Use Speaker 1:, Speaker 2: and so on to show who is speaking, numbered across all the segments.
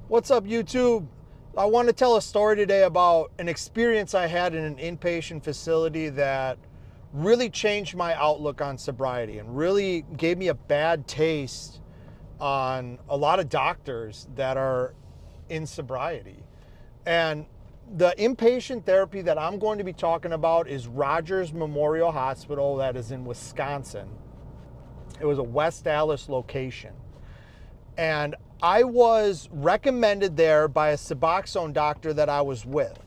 Speaker 1: What's up, YouTube? I want to tell a story today about an experience I had in an inpatient facility that really changed my outlook on sobriety and really gave me a bad taste on a lot of doctors that are in sobriety. And the inpatient therapy that I'm going to be talking about is Rogers Memorial Hospital, that is in Wisconsin. It was a West Allis location. And I was recommended there by a Suboxone doctor that I was with.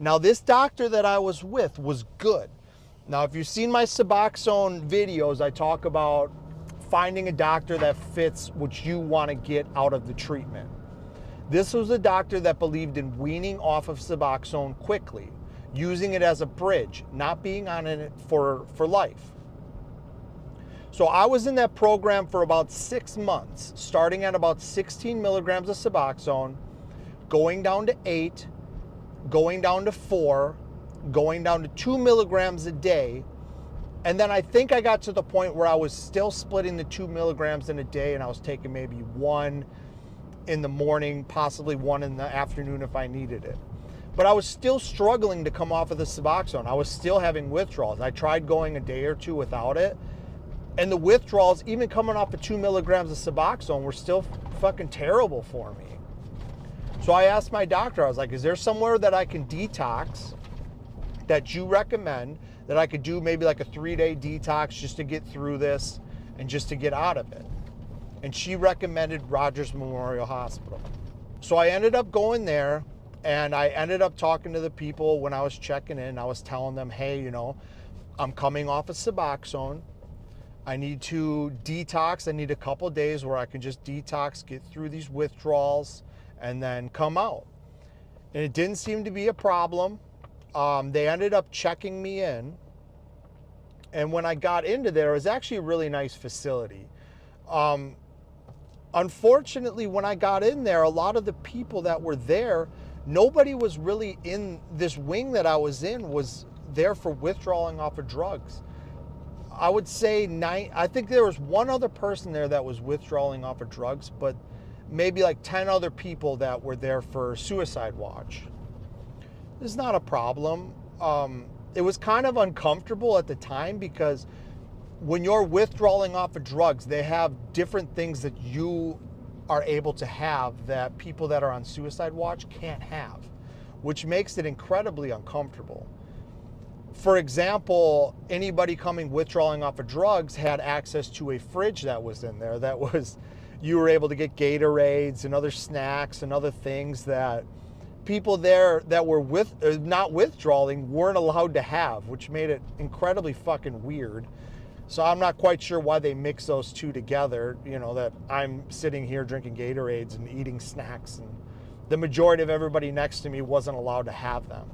Speaker 1: Now, this doctor that I was with was good. Now, if you've seen my Suboxone videos, I talk about finding a doctor that fits what you want to get out of the treatment. This was a doctor that believed in weaning off of Suboxone quickly, using it as a bridge, not being on it for life. So I was in that program for about 6 months, starting at about 16 milligrams of Suboxone, going down to 8, going down to 4, going down to 2 milligrams a day. And then I think I got to the point where I was still splitting the 2 milligrams in a day, and I was taking maybe 1 in the morning, possibly 1 in the afternoon if I needed it. But I was still struggling to come off of the Suboxone. I was still having withdrawals. I tried going a day or two without it. And the withdrawals, even coming off of 2 milligrams of Suboxone, were still fucking terrible for me. So I asked my doctor, I was like, is there somewhere that I can detox that you recommend, that I could do maybe like a 3-day detox just to get through this and just to get out of it? And she recommended Rogers Memorial Hospital. So I ended up going there, and I ended up talking to the people when I was checking in. I was telling them, hey, I'm coming off of Suboxone. I need to detox. I need a couple days where I can just detox, get through these withdrawals, and then come out. And it didn't seem to be a problem. They ended up checking me in. And when I got into there, it was actually a really nice facility. Unfortunately, when I got in there, a lot of the people that were there, nobody was really in this wing that I was in, was there for withdrawing off of drugs. I would say I think there was one other person there that was withdrawing off of drugs, but maybe like 10 other people that were there for suicide watch. It's not a problem. It was kind of uncomfortable at the time because when you're withdrawing off of drugs, they have different things that you are able to have that people that are on suicide watch can't have, which makes it incredibly uncomfortable. For example, anybody withdrawing off of drugs had access to a fridge that was in there you were able to get Gatorades and other snacks and other things that people there that were not withdrawing weren't allowed to have, which made it incredibly fucking weird. So I'm not quite sure why they mix those two together, that I'm sitting here drinking Gatorades and eating snacks, and the majority of everybody next to me wasn't allowed to have them.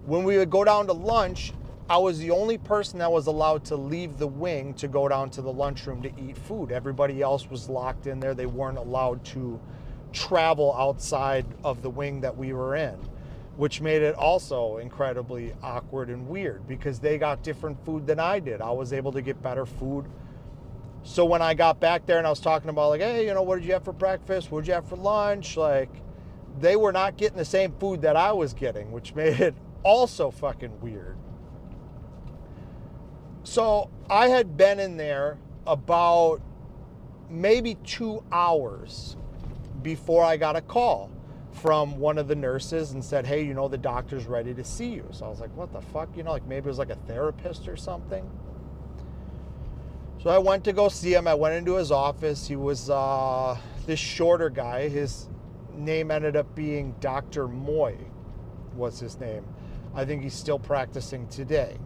Speaker 1: When we would go down to lunch, I was the only person that was allowed to leave the wing to go down to the lunchroom to eat food. Everybody else was locked in there. They weren't allowed to travel outside of the wing that we were in, which made it also incredibly awkward and weird because they got different food than I did. I was able to get better food. So when I got back there and I was talking about like, hey, what did you have for breakfast? What did you have for lunch? Like, they were not getting the same food that I was getting, which made it also fucking weird. So I had been in there about maybe 2 hours before I got a call from one of the nurses and said, hey, the doctor's ready to see you. So I was like, what the fuck? Like maybe it was like a therapist or something. So I went to go see him. I went into his office. He was this shorter guy. His name ended up being Dr Moy was his name. I think he's still practicing today.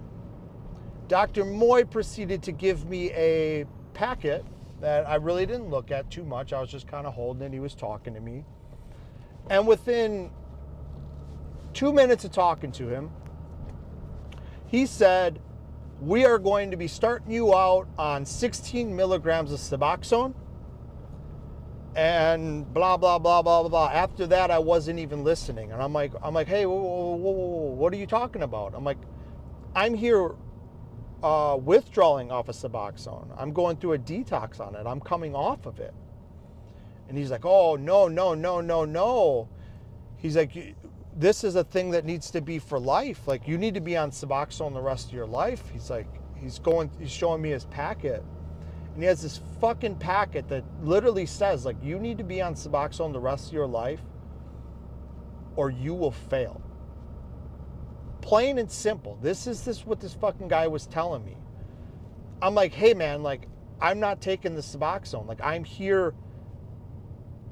Speaker 1: Dr. Moy proceeded to give me a packet that I really didn't look at too much. I was just kind of holding it. He was talking to me. And within 2 minutes of talking to him, he said, we are going to be starting you out on 16 milligrams of Suboxone and blah, blah, blah, blah, blah, blah. After that, I wasn't even listening. And I'm like, hey, whoa, what are you talking about? I'm like, I'm here withdrawing off of Suboxone. I'm going through a detox on it. I'm coming off of it. And he's like, oh, no, no, no, no, no. He's like, this is a thing that needs to be for life. Like, you need to be on Suboxone the rest of your life. He's like, he's showing me his packet. And he has this fucking packet that literally says, like, you need to be on Suboxone the rest of your life or you will fail. Plain and simple. This is what this fucking guy was telling me. I'm like, hey man, like, I'm not taking the Suboxone. Like, I'm here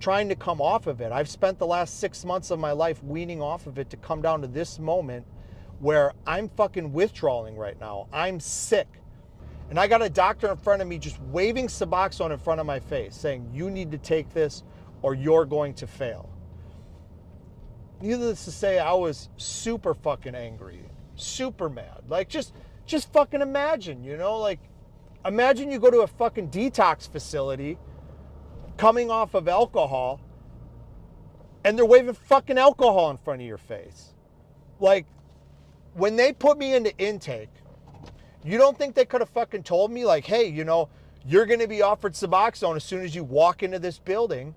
Speaker 1: trying to come off of it. I've spent the last 6 months of my life weaning off of it to come down to this moment where I'm fucking withdrawing right now. I'm sick. And I got a doctor in front of me just waving Suboxone in front of my face saying, you need to take this or you're going to fail. Needless to say, I was super fucking angry, super mad. Like, just fucking imagine, you know, like, imagine you go to a fucking detox facility coming off of alcohol and they're waving fucking alcohol in front of your face. Like, when they put me into intake, you don't think they could have fucking told me, like, hey, you know, you're going to be offered Suboxone as soon as you walk into this building?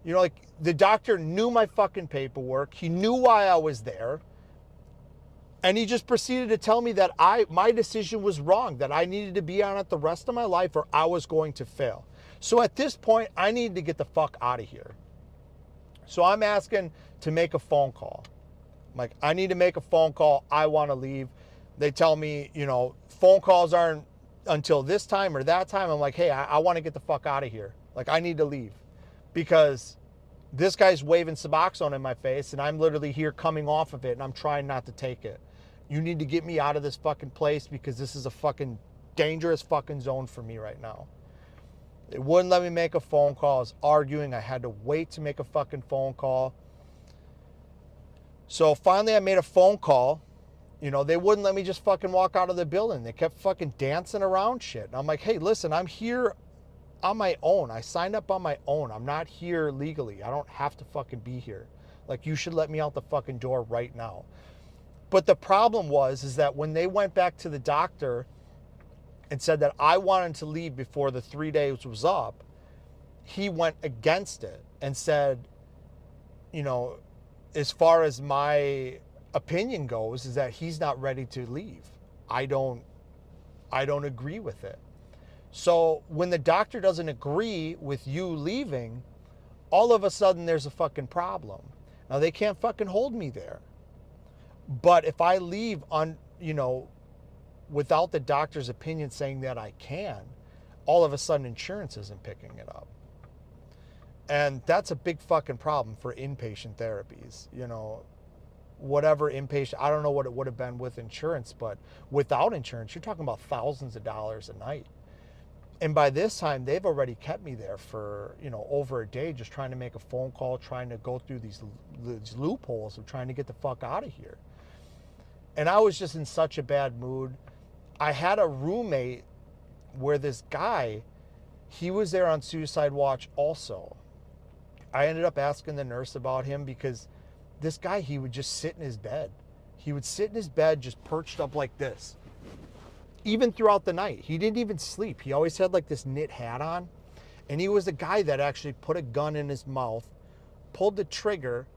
Speaker 1: You know, like, the doctor knew my fucking paperwork. He knew why I was there. And he just proceeded to tell me that my decision was wrong, that I needed to be on it the rest of my life or I was going to fail. So at this point, I needed to get the fuck out of here. So I'm asking to make a phone call. I'm like, I need to make a phone call. I want to leave. They tell me, you know, phone calls aren't until this time or that time. I'm like, hey, I want to get the fuck out of here. Like, I need to leave. Because this guy's waving Suboxone in my face and I'm literally here coming off of it and I'm trying not to take it. You need to get me out of this fucking place because this is a fucking dangerous fucking zone for me right now. They wouldn't let me make a phone call. I was arguing. I had to wait to make a fucking phone call. So finally I made a phone call. You know, they wouldn't let me just fucking walk out of the building. They kept fucking dancing around shit. And I'm like, hey, listen, I'm here on my own. I signed up on my own. I'm not here legally. I don't have to fucking be here. Like, you should let me out the fucking door right now. But the problem is that when they went back to the doctor and said that I wanted to leave before the 3 days was up, he went against it and said, you know, as far as my opinion goes, is that he's not ready to leave. I don't agree with it. So when the doctor doesn't agree with you leaving, all of a sudden there's a fucking problem. Now they can't fucking hold me there. But if I leave on, you know, without the doctor's opinion saying that I can, all of a sudden insurance isn't picking it up. And that's a big fucking problem for inpatient therapies. You know, whatever inpatient, I don't know what it would have been with insurance, but without insurance, you're talking about thousands of dollars a night. And by this time, they've already kept me there for, you know, over a day, just trying to make a phone call, trying to go through these loopholes of trying to get the fuck out of here. And I was just in such a bad mood. I had a roommate where this guy, he was there on suicide watch also. I ended up asking the nurse about him because this guy, he would just sit in his bed. He would sit in his bed just perched up like this. Even throughout the night. He didn't even sleep. He always had like this knit hat on. And he was the guy that actually put a gun in his mouth, pulled the trigger,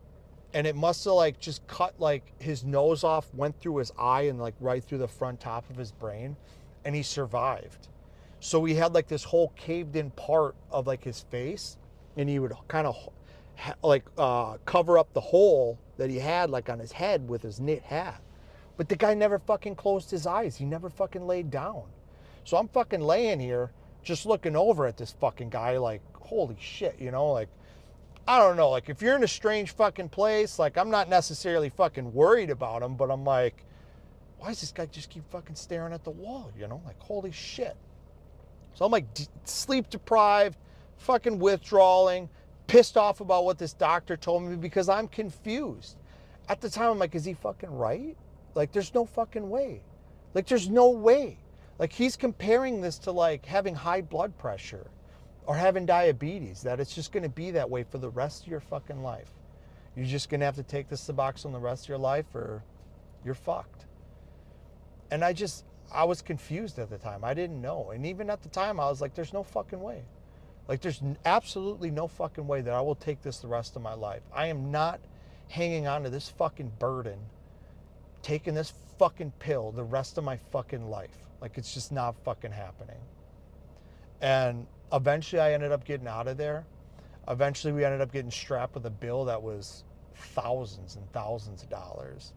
Speaker 1: and it must have like just cut like his nose off, went through his eye and like right through the front top of his brain. And he survived. So he had like this whole caved in part of like his face. And he would kind of like cover up the hole that he had like on his head with his knit hat. But the guy never fucking closed his eyes. He never fucking laid down. So I'm fucking laying here just looking over at this fucking guy like, holy shit, you know, like, I don't know. Like, if you're in a strange fucking place, like, I'm not necessarily fucking worried about him, but I'm like, why does this guy just keep fucking staring at the wall, you know? Like, holy shit. So I'm like sleep deprived, fucking withdrawing, pissed off about what this doctor told me because I'm confused. At the time, I'm like, is he fucking right? Like, there's no fucking way. Like, there's no way. Like, he's comparing this to, like, having high blood pressure or having diabetes, that it's just going to be that way for the rest of your fucking life. You're just going to have to take this Suboxone the rest of your life or you're fucked. And I was confused at the time. I didn't know. And even at the time, I was like, there's no fucking way. Like, there's absolutely no fucking way that I will take this the rest of my life. I am not hanging on to this fucking burden, taking this fucking pill the rest of my fucking life. Like, it's just not fucking happening. And eventually I ended up getting out of there. Eventually we ended up getting strapped with a bill that was thousands and thousands of dollars.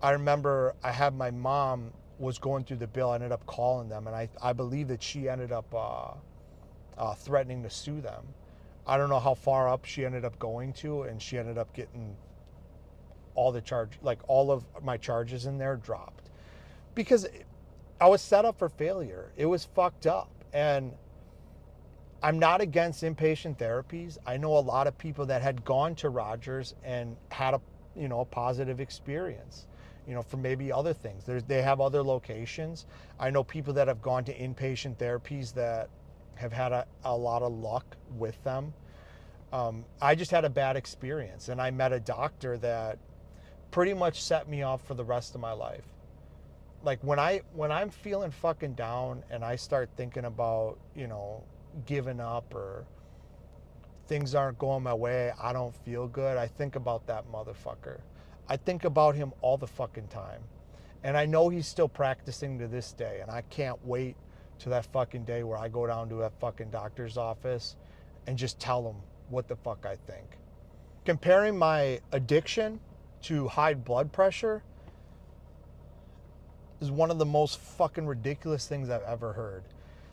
Speaker 1: I remember I had my mom was going through the bill. I ended up calling them, and I believe that she ended up threatening to sue them. I don't know how far up she ended up going to, and she ended up getting all the charge, like all of my charges in there dropped, because I was set up for failure. It was fucked up. And I'm not against inpatient therapies. I know a lot of people that had gone to Rogers and had a positive experience, for maybe other things. They have other locations. I know people that have gone to inpatient therapies that have had a lot of luck with them. I just had a bad experience, and I met a doctor that pretty much set me off for the rest of my life. Like, when I'm feeling fucking down and I start thinking about, giving up, or things aren't going my way, I don't feel good, I think about that motherfucker. I think about him all the fucking time. And I know he's still practicing to this day, and I can't wait to that fucking day where I go down to that fucking doctor's office and just tell him what the fuck I think. Comparing my addiction to high blood pressure is one of the most fucking ridiculous things I've ever heard.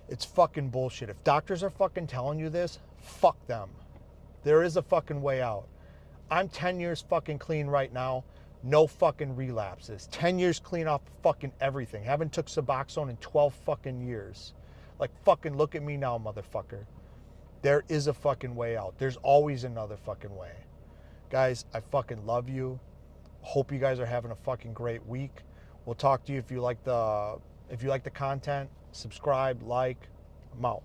Speaker 1: It's fucking bullshit. If doctors are fucking telling you this, fuck them. There is a fucking way out. I'm 10 years fucking clean right now. No fucking relapses. 10 years clean off fucking everything. Haven't took Suboxone in 12 fucking years. Like, fucking look at me now, motherfucker. There is a fucking way out. There's always another fucking way. Guys, I fucking love you. Hope you guys are having a fucking great week. We'll talk to you if you like the content. Subscribe, like. I'm out.